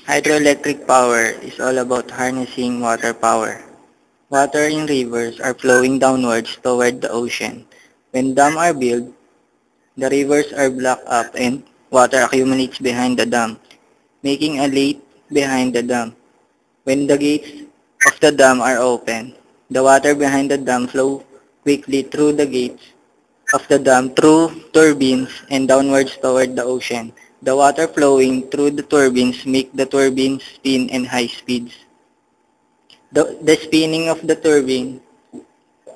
Hydroelectric power is all about harnessing water power. Water in rivers are flowing downwards toward the ocean. When dams are built, the rivers are blocked up and water accumulates behind the dam, making a lake behind the dam. When the gates of the dam are open, the water behind the dam flow quickly through the gates of the dam through turbines and downwards toward the ocean. The water flowing through the turbines make the turbines spin at high speeds. The spinning of the turbine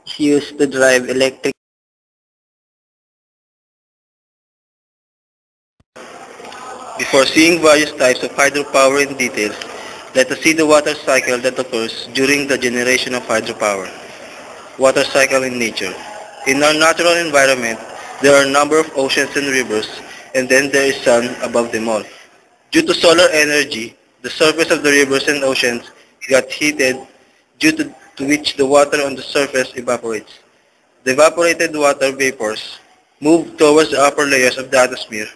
is used to drive electric. Before seeing various types of hydropower in details, let us see the water cycle that occurs during the generation of hydropower. Water cycle in nature. In our natural environment, there are a number of oceans and rivers, and then there is sun above them all. Due to solar energy, the surface of the rivers and oceans got heated, due to which the water on the surface evaporates. The evaporated water vapors move towards the upper layers of the atmosphere,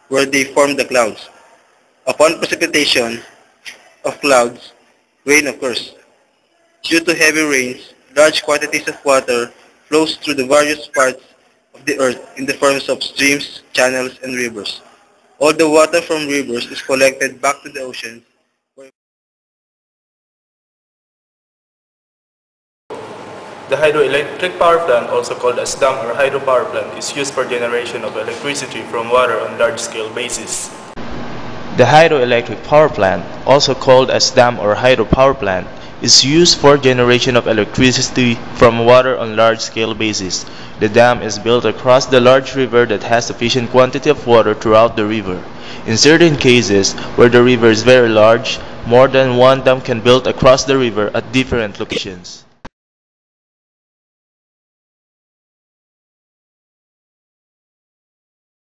where they form the clouds. Upon precipitation of clouds, rain occurs. Due to heavy rains, large quantities of water flows through the various parts of the earth in the forms of streams, channels, and rivers. All the water from rivers is collected back to the oceans. The hydroelectric power plant, also called as dam or hydropower plant, is used for generation of electricity from water on large-scale basis. The hydroelectric power plant, also called as dam or hydropower plant, is used for generation of electricity from water on large-scale basis. The dam is built across the large river that has sufficient quantity of water throughout the river. In certain cases, where the river is very large, more than one dam can be built across the river at different locations.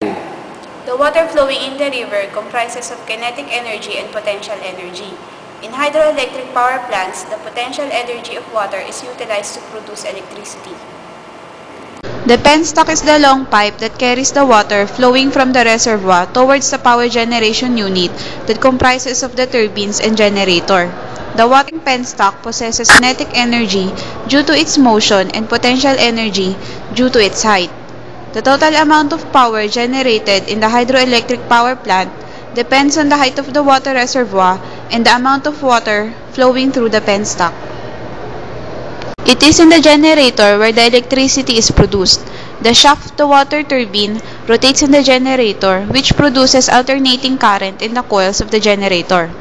The water flowing in the river comprises of kinetic energy and potential energy. In hydroelectric power plants, the potential energy of water is utilized to produce electricity. The penstock is the long pipe that carries the water flowing from the reservoir towards the power generation unit that comprises of the turbines and generator. The water penstock possesses kinetic energy due to its motion and potential energy due to its height. The total amount of power generated in the hydroelectric power plant depends on the height of the water reservoir and the amount of water flowing through the penstock. It is in the generator where the electricity is produced. The shaft of the water turbine rotates in the generator, which produces alternating current in the coils of the generator.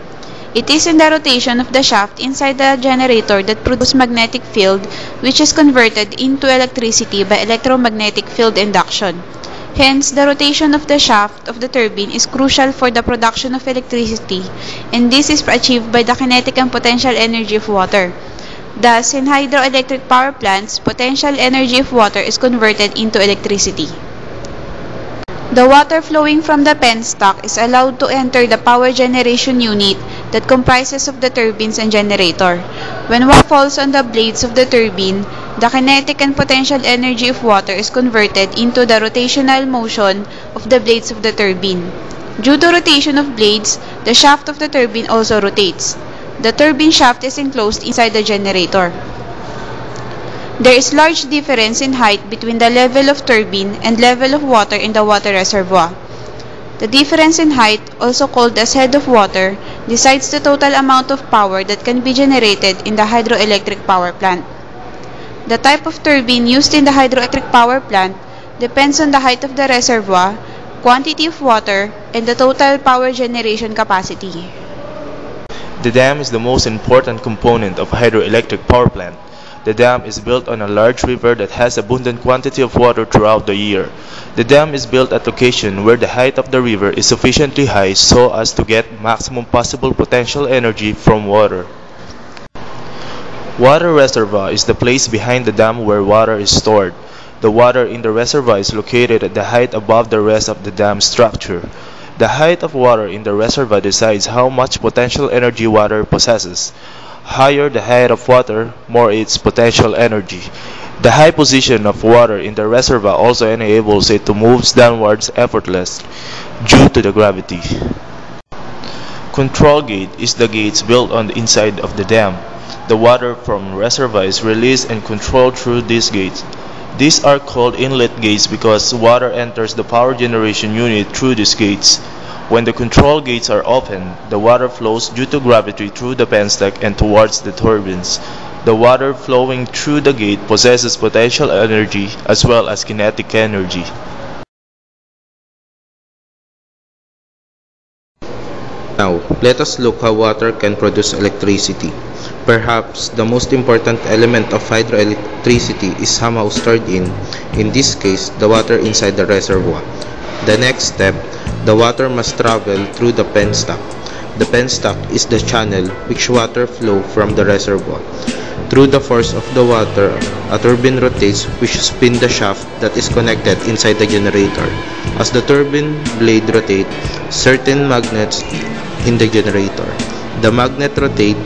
It is in the rotation of the shaft inside the generator that produces magnetic field, which is converted into electricity by electromagnetic field induction. Hence, the rotation of the shaft of the turbine is crucial for the production of electricity, and this is achieved by the kinetic and potential energy of water. Thus, in hydroelectric power plants, potential energy of water is converted into electricity. The water flowing from the penstock is allowed to enter the power generation unit that comprises of the turbines and generator. When water falls on the blades of the turbine, the kinetic and potential energy of water is converted into the rotational motion of the blades of the turbine. Due to rotation of blades, the shaft of the turbine also rotates. The turbine shaft is enclosed inside the generator. There is large difference in height between the level of turbine and level of water in the water reservoir. The difference in height, also called as head of water, decides the total amount of power that can be generated in the hydroelectric power plant. The type of turbine used in the hydroelectric power plant depends on the height of the reservoir, quantity of water, and the total power generation capacity. The dam is the most important component of a hydroelectric power plant. The dam is built on a large river that has abundant quantity of water throughout the year. The dam is built at location where the height of the river is sufficiently high so as to get maximum possible potential energy from water. Water reservoir is the place behind the dam where water is stored. The water in the reservoir is located at the height above the rest of the dam structure. The height of water in the reservoir decides how much potential energy water possesses. Higher the height of water, more its potential energy. The high position of water in the reservoir also enables it to move downwards effortlessly due to the gravity. Control gate is the gates built on the inside of the dam. The water from reservoir is released and controlled through these gates. These are called inlet gates because water enters the power generation unit through these gates. When the control gates are open, the water flows due to gravity through the penstock and towards the turbines. The water flowing through the gate possesses potential energy as well as kinetic energy. Now, let us look how water can produce electricity. Perhaps the most important element of hydroelectricity is somehow stored in this case, the water inside the reservoir. The next step, the water must travel through the penstock. The penstock is the channel which water flow from the reservoir. Through the force of the water, a turbine rotates which spins the shaft that is connected inside the generator. As the turbine blade rotates, certain magnets in the generator. The magnet rotate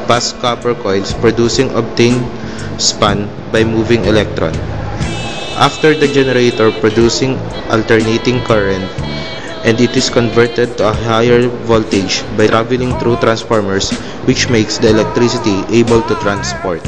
past copper coils producing obtained span by moving electron. After the generator producing alternating current, and it is converted to a higher voltage by traveling through transformers which makes the electricity able to transport.